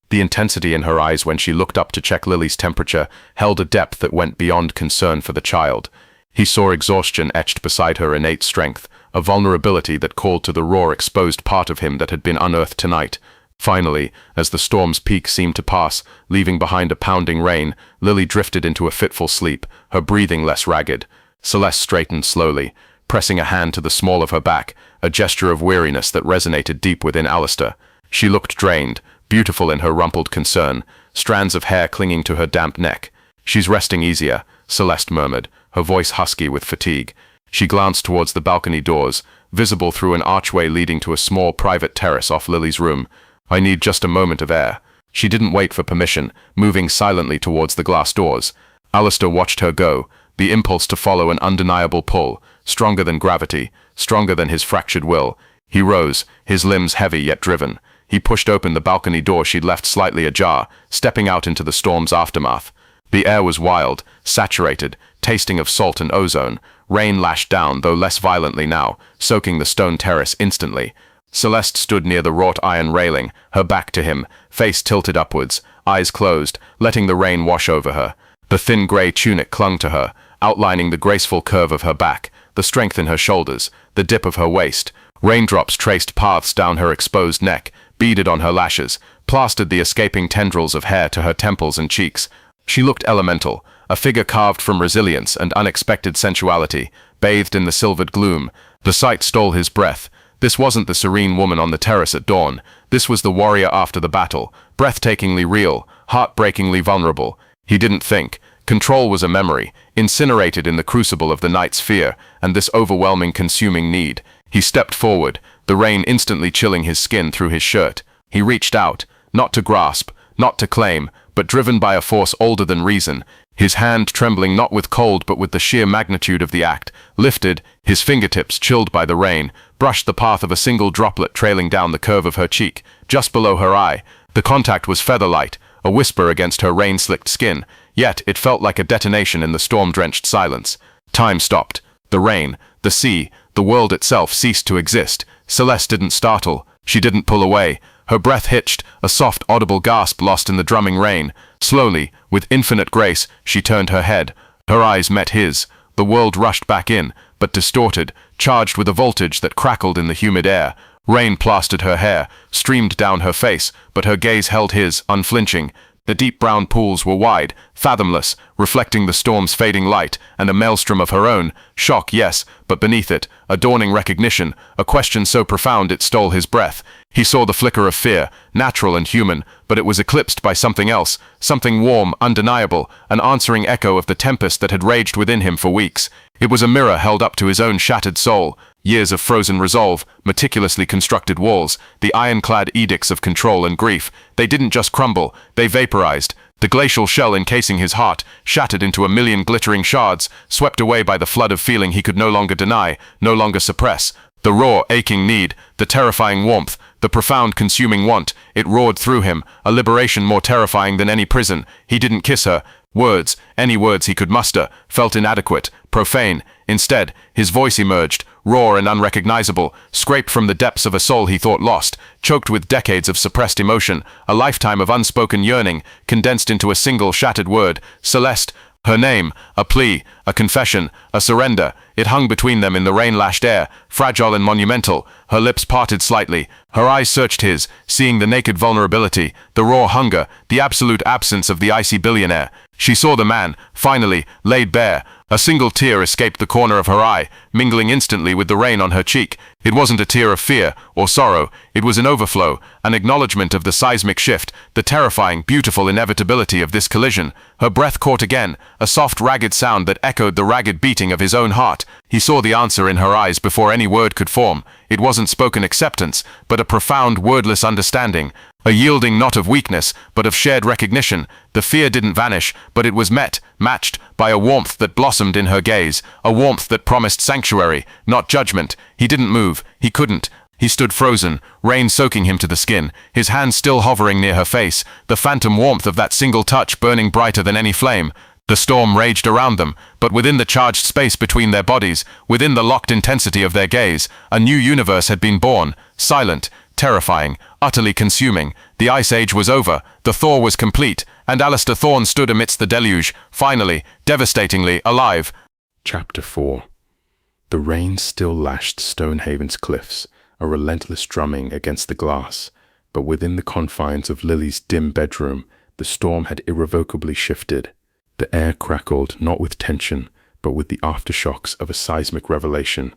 The intensity in her eyes when she looked up to check Lily's temperature held a depth that went beyond concern for the child. He saw exhaustion etched beside her innate strength, a vulnerability that called to the raw, exposed part of him that had been unearthed tonight. Finally, as the storm's peak seemed to pass, leaving behind a pounding rain, Lily drifted into a fitful sleep, her breathing less ragged. Celeste straightened slowly, pressing a hand to the small of her back, a gesture of weariness that resonated deep within Alistair. She looked drained, beautiful in her rumpled concern, strands of hair clinging to her damp neck. She's resting easier, Celeste murmured, her voice husky with fatigue. She glanced towards the balcony doors, visible through an archway leading to a small private terrace off Lily's room. I need just a moment of air. She didn't wait for permission, moving silently towards the glass doors. Alistair watched her go, the impulse to follow an undeniable pull, stronger than gravity, stronger than his fractured will. He rose, his limbs heavy yet driven. He pushed open the balcony door she'd left slightly ajar, stepping out into the storm's aftermath. The air was wild, saturated, tasting of salt and ozone. Rain lashed down, though less violently now, soaking the stone terrace instantly. Celeste stood near the wrought iron railing, her back to him, face tilted upwards, eyes closed, letting the rain wash over her. The thin grey tunic clung to her, outlining the graceful curve of her back, the strength in her shoulders, the dip of her waist. Raindrops traced paths down her exposed neck, beaded on her lashes, plastered the escaping tendrils of hair to her temples and cheeks. She looked elemental, a figure carved from resilience and unexpected sensuality, bathed in the silvered gloom. The sight stole his breath. This wasn't the serene woman on the terrace at dawn. This was the warrior after the battle, breathtakingly real, heartbreakingly vulnerable. He didn't think. Control was a memory, incinerated in the crucible of the night's fear, and this overwhelming, consuming need. He stepped forward, the rain instantly chilling his skin through his shirt. He reached out, not to grasp, not to claim, but driven by a force older than reason, his hand trembling not with cold but with the sheer magnitude of the act, lifted, his fingertips chilled by the rain, brushed the path of a single droplet trailing down the curve of her cheek, just below her eye. The contact was feather-light, a whisper against her rain-slicked skin, yet it felt like a detonation in the storm-drenched silence. Time stopped. The rain, the sea, the world itself ceased to exist. Celeste didn't startle. She didn't pull away. Her breath hitched, a soft, audible gasp lost in the drumming rain. Slowly, with infinite grace, she turned her head. Her eyes met his. The world rushed back in, but distorted, charged with a voltage that crackled in the humid air. Rain plastered her hair, streamed down her face, but her gaze held his, unflinching. The deep brown pools were wide, fathomless, reflecting the storm's fading light, and a maelstrom of her own. Shock, yes, but beneath it, a dawning recognition, a question so profound it stole his breath. He saw the flicker of fear, natural and human, but it was eclipsed by something else, something warm, undeniable, an answering echo of the tempest that had raged within him for weeks. It was a mirror held up to his own shattered soul. Years of frozen resolve, meticulously constructed walls, the ironclad edicts of control and grief, they didn't just crumble, they vaporized. The glacial shell encasing his heart, shattered into a million glittering shards, swept away by the flood of feeling he could no longer deny, no longer suppress. The raw, aching need, the terrifying warmth, the profound consuming want, it roared through him, a liberation more terrifying than any prison. He didn't kiss her. Words, any words he could muster, felt inadequate, profane. Instead, his voice emerged, raw and unrecognizable, scraped from the depths of a soul he thought lost, choked with decades of suppressed emotion, a lifetime of unspoken yearning, condensed into a single shattered word, Celeste. Her name, a plea, a confession, a surrender. It hung between them in the rain-lashed air, fragile and monumental. Her lips parted slightly. Her eyes searched his, seeing the naked vulnerability, the raw hunger, the absolute absence of the icy billionaire. She saw the man, finally, laid bare. A single tear escaped the corner of her eye, mingling instantly with the rain on her cheek. It wasn't a tear of fear or sorrow. It was an overflow, an acknowledgement of the seismic shift, the terrifying, beautiful inevitability of this collision. Her breath caught again, a soft, ragged sound that echoed the ragged beating of his own heart. He saw the answer in her eyes before any word could form. It wasn't spoken acceptance, but a profound, wordless understanding. A yielding not of weakness, but of shared recognition. The fear didn't vanish, but it was matched, by a warmth that blossomed in her gaze, a warmth that promised sanctuary, not judgment. He didn't move. He couldn't. He stood frozen, rain soaking him to the skin, his hand still hovering near her face, the phantom warmth of that single touch burning brighter than any flame. The storm raged around them, but within the charged space between their bodies, within the locked intensity of their gaze, a new universe had been born, silent, terrifying, utterly consuming. The Ice Age was over, the thaw was complete, and Alistair Thorne stood amidst the deluge, finally, devastatingly, alive. Chapter 4. The rain still lashed Stonehaven's cliffs, a relentless drumming against the glass, but within the confines of Lily's dim bedroom, the storm had irrevocably shifted. The air crackled, not with tension, but with the aftershocks of a seismic revelation.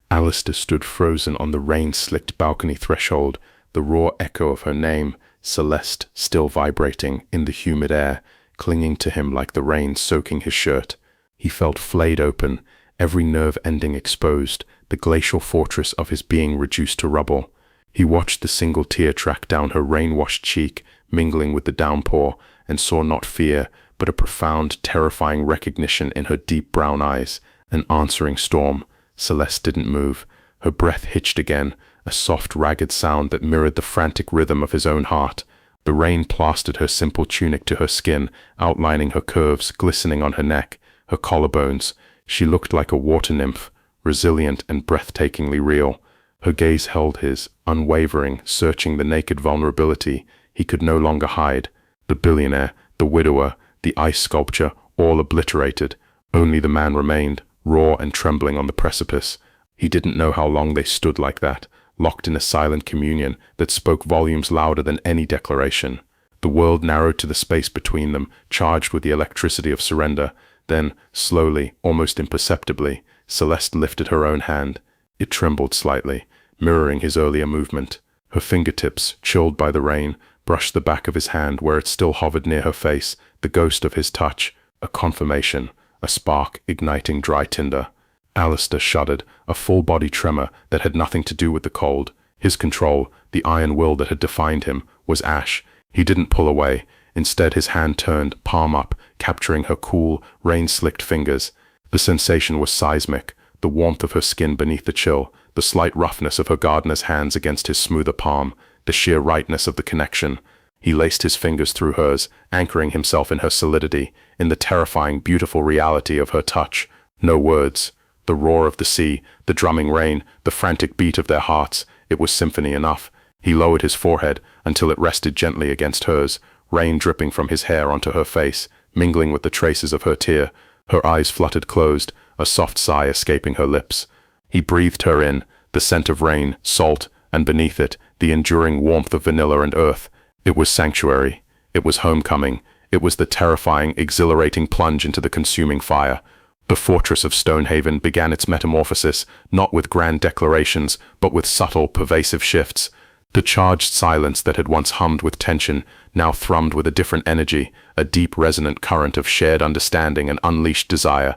Alistair stood frozen on the rain-slicked balcony threshold, the raw echo of her name, Celeste, still vibrating in the humid air, clinging to him like the rain soaking his shirt. He felt flayed open, every nerve ending exposed, the glacial fortress of his being reduced to rubble. He watched the single tear track down her rain-washed cheek, mingling with the downpour, and saw not fear, but a profound, terrifying recognition in her deep brown eyes, an answering storm. Celeste didn't move. Her breath hitched again, a soft, ragged sound that mirrored the frantic rhythm of his own heart. The rain plastered her simple tunic to her skin, outlining her curves, glistening on her neck, her collarbones. She looked like a water nymph, resilient and breathtakingly real. Her gaze held his, unwavering, searching the naked vulnerability he could no longer hide. The billionaire, the widower, the ice sculpture, all obliterated. Only the man remained, raw and trembling on the precipice. He didn't know how long they stood like that, locked in a silent communion that spoke volumes louder than any declaration. The world narrowed to the space between them, charged with the electricity of surrender. Then, slowly, almost imperceptibly, Celeste lifted her own hand. It trembled slightly, mirroring his earlier movement. Her fingertips, chilled by the rain, brushed the back of his hand where it still hovered near her face, the ghost of his touch, a confirmation, a spark igniting dry tinder. Alistair shuddered, a full-body tremor that had nothing to do with the cold. His control, the iron will that had defined him, was ash. He didn't pull away. Instead, his hand turned, palm up, capturing her cool, rain-slicked fingers. The sensation was seismic, the warmth of her skin beneath the chill, the slight roughness of her gardener's hands against his smoother palm, the sheer rightness of the connection. He laced his fingers through hers, anchoring himself in her solidity, in the terrifying, beautiful reality of her touch. No words. The roar of the sea, the drumming rain, the frantic beat of their hearts, it was symphony enough. He lowered his forehead until it rested gently against hers, rain dripping from his hair onto her face, mingling with the traces of her tear. Her eyes fluttered closed, a soft sigh escaping her lips. He breathed her in, the scent of rain, salt, and beneath it, the enduring warmth of vanilla and earth. It was sanctuary. It was homecoming. It was the terrifying, exhilarating plunge into the consuming fire. The fortress of Stonehaven began its metamorphosis, not with grand declarations, but with subtle, pervasive shifts. The charged silence that had once hummed with tension now thrummed with a different energy, a deep resonant current of shared understanding and unleashed desire.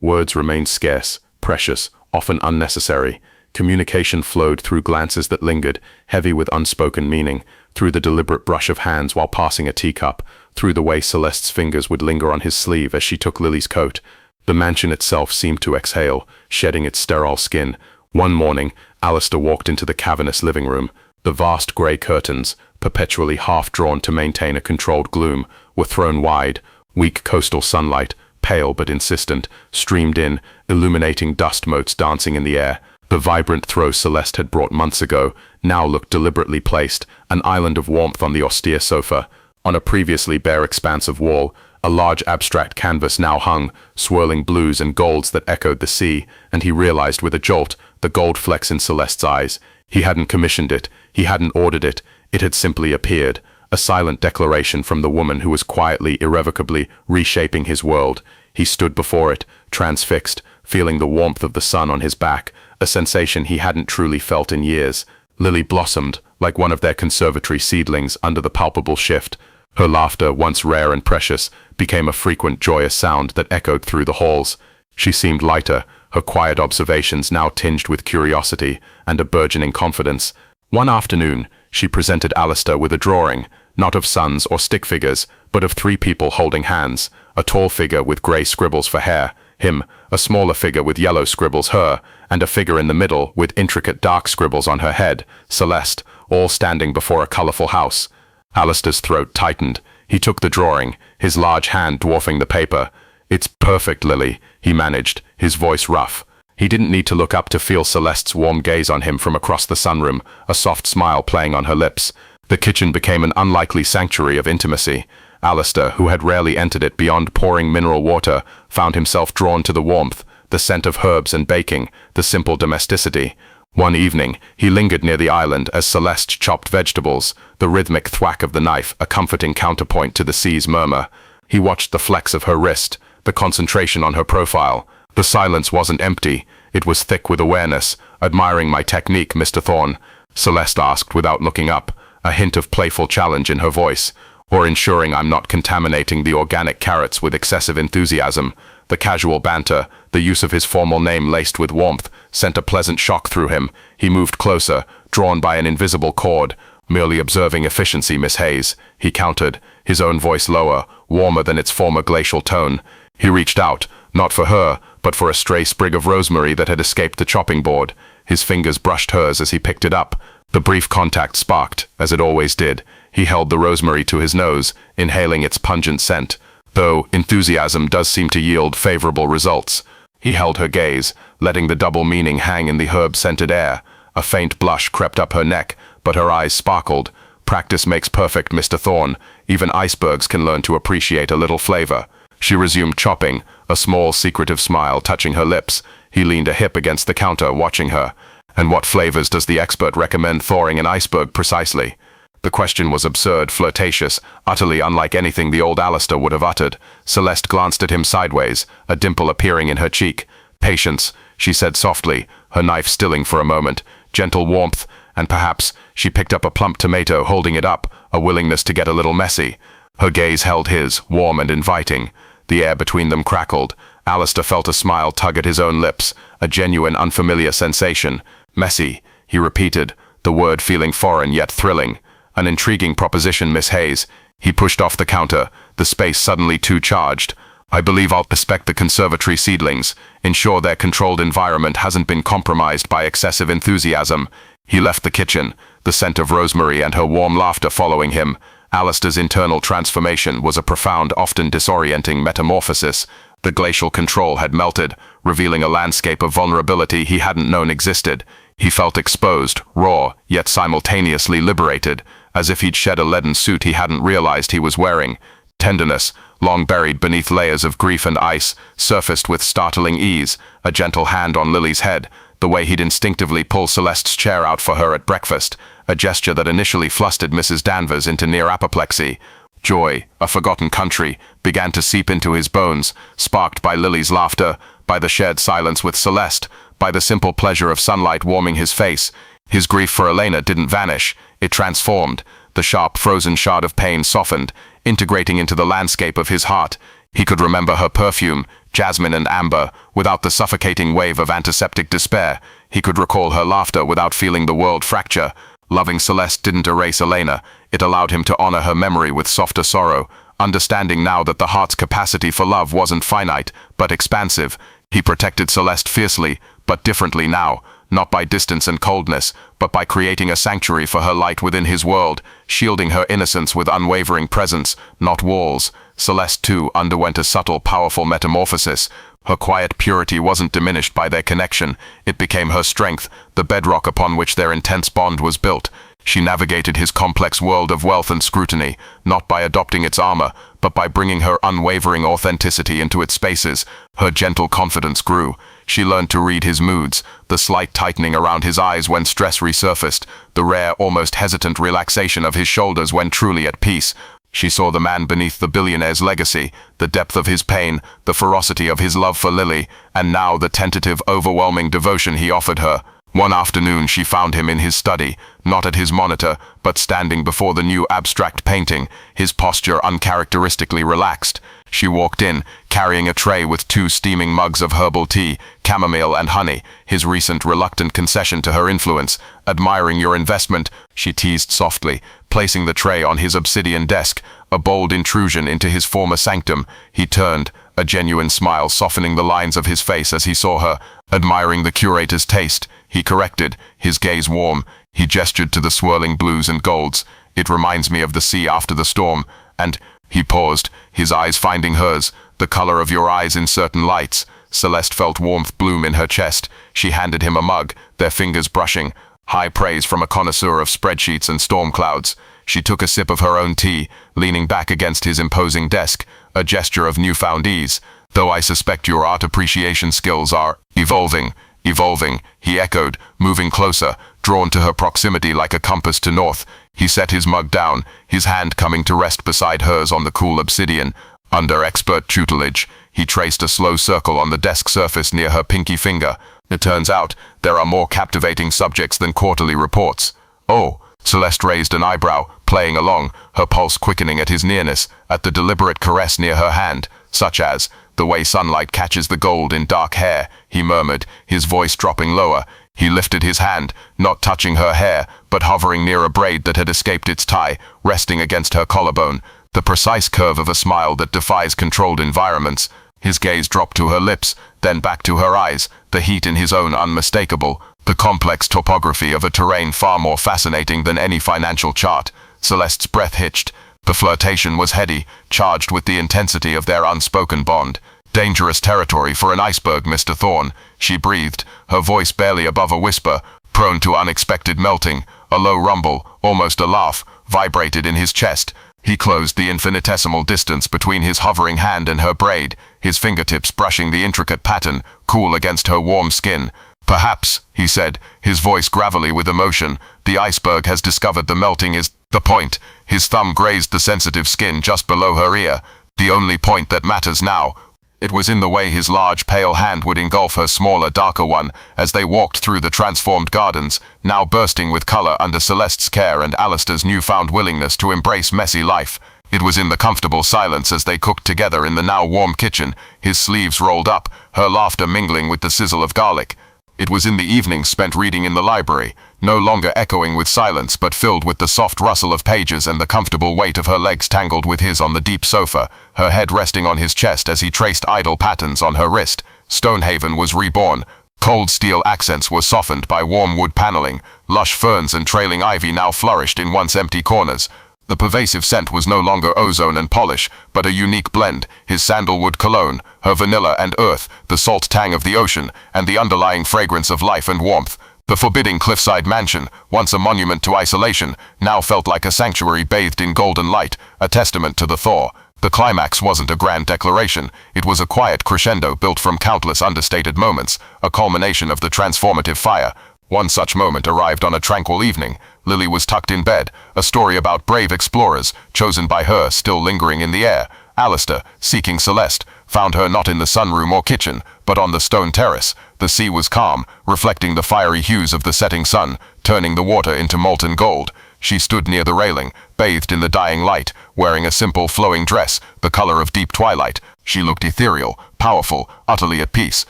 Words remained scarce, precious, often unnecessary. Communication flowed through glances that lingered, heavy with unspoken meaning, through the deliberate brush of hands while passing a teacup, through the way Celeste's fingers would linger on his sleeve as she took Lily's coat. The mansion itself seemed to exhale, shedding its sterile skin. One morning, Alistair walked into the cavernous living room. The vast grey curtains, perpetually half-drawn to maintain a controlled gloom, were thrown wide. Weak coastal sunlight, pale but insistent, streamed in, illuminating dust motes dancing in the air. The vibrant throw Celeste had brought months ago now looked deliberately placed, an island of warmth on the austere sofa. On a previously bare expanse of wall, a large abstract canvas now hung, swirling blues and golds that echoed the sea, and he realized with a jolt the gold flecks in Celeste's eyes. He hadn't commissioned it, he hadn't ordered it, it had simply appeared, a silent declaration from the woman who was quietly, irrevocably reshaping his world. He stood before it, transfixed, feeling the warmth of the sun on his back, a sensation he hadn't truly felt in years. Lily blossomed, like one of their conservatory seedlings, under the palpable shift. Her laughter, once rare and precious, became a frequent joyous sound that echoed through the halls. She seemed lighter, her quiet observations now tinged with curiosity and a burgeoning confidence. One afternoon, she presented Alistair with a drawing, not of suns or stick figures, but of three people holding hands, a tall figure with grey scribbles for hair, him, a smaller figure with yellow scribbles, her, and a figure in the middle with intricate dark scribbles on her head, Celeste, all standing before a colourful house. Alistair's throat tightened. He took the drawing, his large hand dwarfing the paper. "It's perfect, Lily," he managed, his voice rough. He didn't need to look up to feel Celeste's warm gaze on him from across the sunroom, a soft smile playing on her lips. The kitchen became an unlikely sanctuary of intimacy. Alistair, who had rarely entered it beyond pouring mineral water, found himself drawn to the warmth, the scent of herbs and baking, the simple domesticity. One evening, he lingered near the island as Celeste chopped vegetables, the rhythmic thwack of the knife a comforting counterpoint to the sea's murmur. He watched the flex of her wrist, the concentration on her profile. The silence wasn't empty, it was thick with awareness. "Admiring my technique, Mr. Thorne?" Celeste asked without looking up, a hint of playful challenge in her voice. "Or ensuring I'm not contaminating the organic carrots with excessive enthusiasm?" The casual banter, the use of his formal name laced with warmth, sent a pleasant shock through him. He moved closer, drawn by an invisible cord. "Merely observing efficiency, Miss Hayes," he countered, his own voice lower, warmer than its former glacial tone. He reached out, not for her, but for a stray sprig of rosemary that had escaped the chopping board. His fingers brushed hers as he picked it up. The brief contact sparked, as it always did. He held the rosemary to his nose, inhaling its pungent scent. Though enthusiasm does seem to yield favorable results. He held her gaze, letting the double meaning hang in the herb-scented air. A faint blush crept up her neck, but her eyes sparkled. "Practice makes perfect, Mr. Thorne. Even icebergs can learn to appreciate a little flavor." She resumed chopping, a small, secretive smile touching her lips. He leaned a hip against the counter, watching her. "And what flavors does the expert recommend thawing an iceberg precisely?" The question was absurd, flirtatious, utterly unlike anything the old Alistair would have uttered. Celeste glanced at him sideways, a dimple appearing in her cheek. "Patience," she said softly, her knife stilling for a moment. "Gentle warmth, and perhaps," she picked up a plump tomato, holding it up, a willingness to get a little messy. Her gaze held his, warm and inviting. The air between them crackled. Alistair felt a smile tug at his own lips, a genuine, unfamiliar sensation. "Messy," he repeated, the word feeling foreign yet thrilling. "An intriguing proposition, Miss Hayes." He pushed off the counter, the space suddenly too charged. "I believe I'll inspect the conservatory seedlings, ensure their controlled environment hasn't been compromised by excessive enthusiasm." He left the kitchen, the scent of rosemary and her warm laughter following him. Alistair's internal transformation was a profound, often disorienting metamorphosis. The glacial control had melted, revealing a landscape of vulnerability he hadn't known existed. He felt exposed, raw, yet simultaneously liberated, as if he'd shed a leaden suit he hadn't realized he was wearing. Tenderness, long buried beneath layers of grief and ice, surfaced with startling ease, a gentle hand on Lily's head, the way he'd instinctively pull Celeste's chair out for her at breakfast, a gesture that initially flustered Mrs. Danvers into near apoplexy. Joy, a forgotten country, began to seep into his bones, sparked by Lily's laughter, by the shared silence with Celeste, by the simple pleasure of sunlight warming his face. His grief for Elena didn't vanish, It transformed. The sharp, frozen shard of pain softened, integrating into the landscape of his heart. He could remember her perfume, jasmine and amber, without the suffocating wave of antiseptic despair. He could recall her laughter without feeling the world fracture. Loving Celeste didn't erase Elena. It allowed him to honor her memory with softer sorrow, understanding now that the heart's capacity for love wasn't finite, but expansive. He protected Celeste fiercely, but differently now, not by distance and coldness, but by creating a sanctuary for her light within his world, shielding her innocence with unwavering presence, not walls. Celeste, too, underwent a subtle, powerful metamorphosis. Her quiet purity wasn't diminished by their connection. It became her strength, the bedrock upon which their intense bond was built. She navigated his complex world of wealth and scrutiny, not by adopting its armor, but by bringing her unwavering authenticity into its spaces. Her gentle confidence grew. She learned to read his moods, the slight tightening around his eyes when stress resurfaced, the rare, almost hesitant relaxation of his shoulders when truly at peace. She saw the man beneath the billionaire's legacy, the depth of his pain, the ferocity of his love for Lily, and now the tentative, overwhelming devotion he offered her. One afternoon she found him in his study, not at his monitor, but standing before the new abstract painting, his posture uncharacteristically relaxed. She walked in, carrying a tray with 2 steaming mugs of herbal tea, chamomile and honey, his recent reluctant concession to her influence. "Admiring your investment," she teased softly, placing the tray on his obsidian desk, a bold intrusion into his former sanctum. He turned, a genuine smile softening the lines of his face as he saw her. "Admiring the curator's taste," he corrected, his gaze warm. He gestured to the swirling blues and golds. "It reminds me of the sea after the storm, and—" He paused, his eyes finding hers, "the color of your eyes in certain lights." Celeste felt warmth bloom in her chest. She handed him a mug, their fingers brushing. High praise from a connoisseur of spreadsheets and storm clouds. She took a sip of her own tea, leaning back against his imposing desk, a gesture of newfound ease. "Though I suspect your art appreciation skills are evolving." "Evolving," he echoed, moving closer, drawn to her proximity like a compass to north. He set his mug down, his hand coming to rest beside hers on the cool obsidian. Under expert tutelage, he traced a slow circle on the desk surface near her pinky finger. "It turns out, there are more captivating subjects than quarterly reports." "Oh," Celeste raised an eyebrow, playing along, her pulse quickening at his nearness, at the deliberate caress near her hand, such as, "the way sunlight catches the gold in dark hair," he murmured, his voice dropping lower. He lifted his hand, not touching her hair, but hovering near a braid that had escaped its tie, resting against her collarbone, the precise curve of a smile that defies controlled environments. His gaze dropped to her lips, then back to her eyes, the heat in his own unmistakable, the complex topography of a terrain far more fascinating than any financial chart. Celeste's breath hitched. The flirtation was heady, charged with the intensity of their unspoken bond. "Dangerous territory for an iceberg, Mr. Thorne," she breathed, her voice barely above a whisper, prone to unexpected melting. A low rumble, almost a laugh, vibrated in his chest. He closed the infinitesimal distance between his hovering hand and her braid, his fingertips brushing the intricate pattern, cool against her warm skin. "Perhaps," he said, his voice gravelly with emotion, "the iceberg has discovered the melting is the point." His thumb grazed the sensitive skin just below her ear. "The only point that matters now." It was in the way his large, pale hand would engulf her smaller, darker one, as they walked through the transformed gardens, now bursting with color under Celeste's care and Alistair's newfound willingness to embrace messy life. It was in the comfortable silence as they cooked together in the now warm kitchen, his sleeves rolled up, her laughter mingling with the sizzle of garlic. It was in the evenings spent reading in the library, no longer echoing with silence but filled with the soft rustle of pages and the comfortable weight of her legs tangled with his on the deep sofa, her head resting on his chest as he traced idle patterns on her wrist. Stonehaven was reborn. Cold steel accents were softened by warm wood paneling. Lush ferns and trailing ivy now flourished in once empty corners. The pervasive scent was no longer ozone and polish, but a unique blend, his sandalwood cologne, her vanilla and earth, the salt tang of the ocean, and the underlying fragrance of life and warmth. The forbidding cliffside mansion, once a monument to isolation, now felt like a sanctuary bathed in golden light, a testament to the thaw. The climax wasn't a grand declaration, it was a quiet crescendo built from countless understated moments, a culmination of the transformative fire. One such moment arrived on a tranquil evening. Lily was tucked in bed, a story about brave explorers, chosen by her, still lingering in the air. Alistair, seeking Celeste, found her not in the sunroom or kitchen, but on the stone terrace. The sea was calm, reflecting the fiery hues of the setting sun, turning the water into molten gold. She stood near the railing, bathed in the dying light, wearing a simple flowing dress, the color of deep twilight. She looked ethereal, powerful, utterly at peace.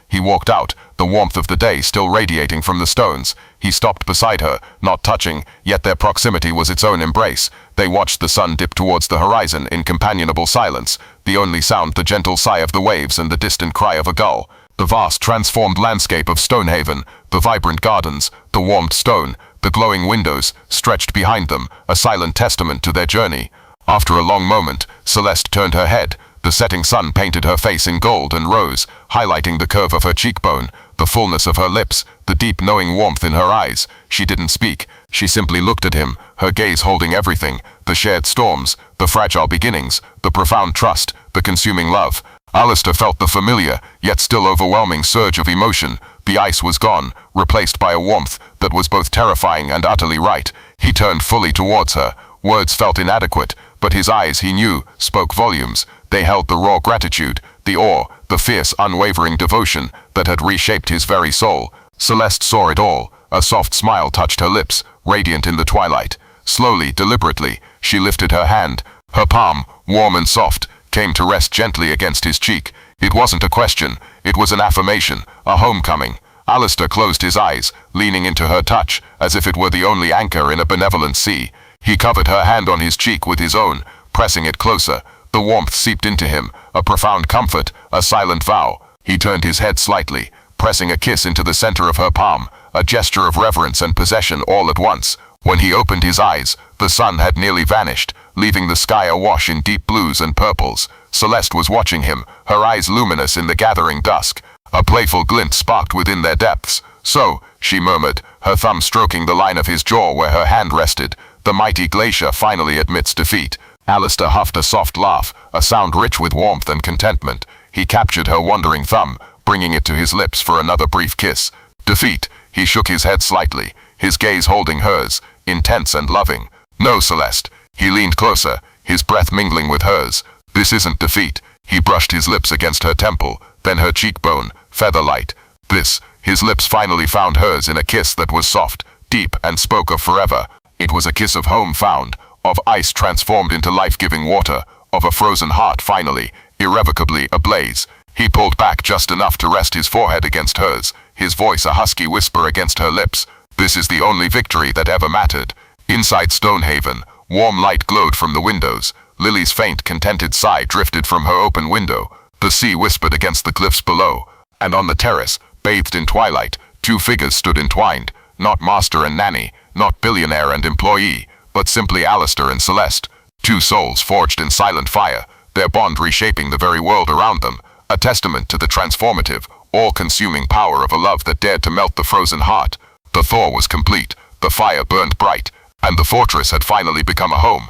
He walked out, the warmth of the day still radiating from the stones. He stopped beside her, not touching, yet their proximity was its own embrace. They watched the sun dip towards the horizon in companionable silence, the only sound the gentle sigh of the waves and the distant cry of a gull. The vast transformed landscape of Stonehaven, the vibrant gardens, the warmed stone, the glowing windows, stretched behind them, a silent testament to their journey. After a long moment, Celeste turned her head. The setting sun painted her face in gold and rose, highlighting the curve of her cheekbone, the fullness of her lips, the deep knowing warmth in her eyes. She didn't speak. She simply looked at him, her gaze holding everything, the shared storms, the fragile beginnings, the profound trust, the consuming love. Alistair felt the familiar, yet still overwhelming surge of emotion. The ice was gone, replaced by a warmth that was both terrifying and utterly right. He turned fully towards her. Words felt inadequate, but his eyes, he knew, spoke volumes. They held the raw gratitude, the awe, the fierce, unwavering devotion that had reshaped his very soul. Celeste saw it all. A soft smile touched her lips, radiant in the twilight. Slowly, deliberately, she lifted her hand. Her palm, warm and soft, came to rest gently against his cheek. It wasn't a question, it was an affirmation, a homecoming. Alistair closed his eyes, leaning into her touch, as if it were the only anchor in a benevolent sea. He covered her hand on his cheek with his own, pressing it closer. The warmth seeped into him, a profound comfort, a silent vow. He turned his head slightly, pressing a kiss into the center of her palm, a gesture of reverence and possession all at once. When he opened his eyes, the sun had nearly vanished, leaving the sky awash in deep blues and purples. Celeste was watching him, her eyes luminous in the gathering dusk. A playful glint sparked within their depths. "So," she murmured, her thumb stroking the line of his jaw where her hand rested. "The mighty glacier finally admits defeat." Alistair huffed a soft laugh, a sound rich with warmth and contentment. He captured her wandering thumb, bringing it to his lips for another brief kiss. "Defeat?" He shook his head slightly, his gaze holding hers, intense and loving. "No, Celeste." He leaned closer, his breath mingling with hers. "This isn't defeat." He brushed his lips against her temple, then her cheekbone, feather-light. "This." His lips finally found hers in a kiss that was soft, deep, and spoke of forever. It was a kiss of home found, of ice transformed into life-giving water, of a frozen heart finally, irrevocably ablaze. He pulled back just enough to rest his forehead against hers, his voice a husky whisper against her lips. "This is the only victory that ever mattered." Inside Stonehaven, warm light glowed from the windows. Lily's faint, contented sigh drifted from her open window. The sea whispered against the cliffs below. And on the terrace, bathed in twilight, two figures stood entwined. Not master and nanny, not billionaire and employee, but simply Alistair and Celeste. Two souls forged in silent fire, their bond reshaping the very world around them. A testament to the transformative, all-consuming power of a love that dared to melt the frozen heart. The thaw was complete, the fire burned bright, and the fortress had finally become a home.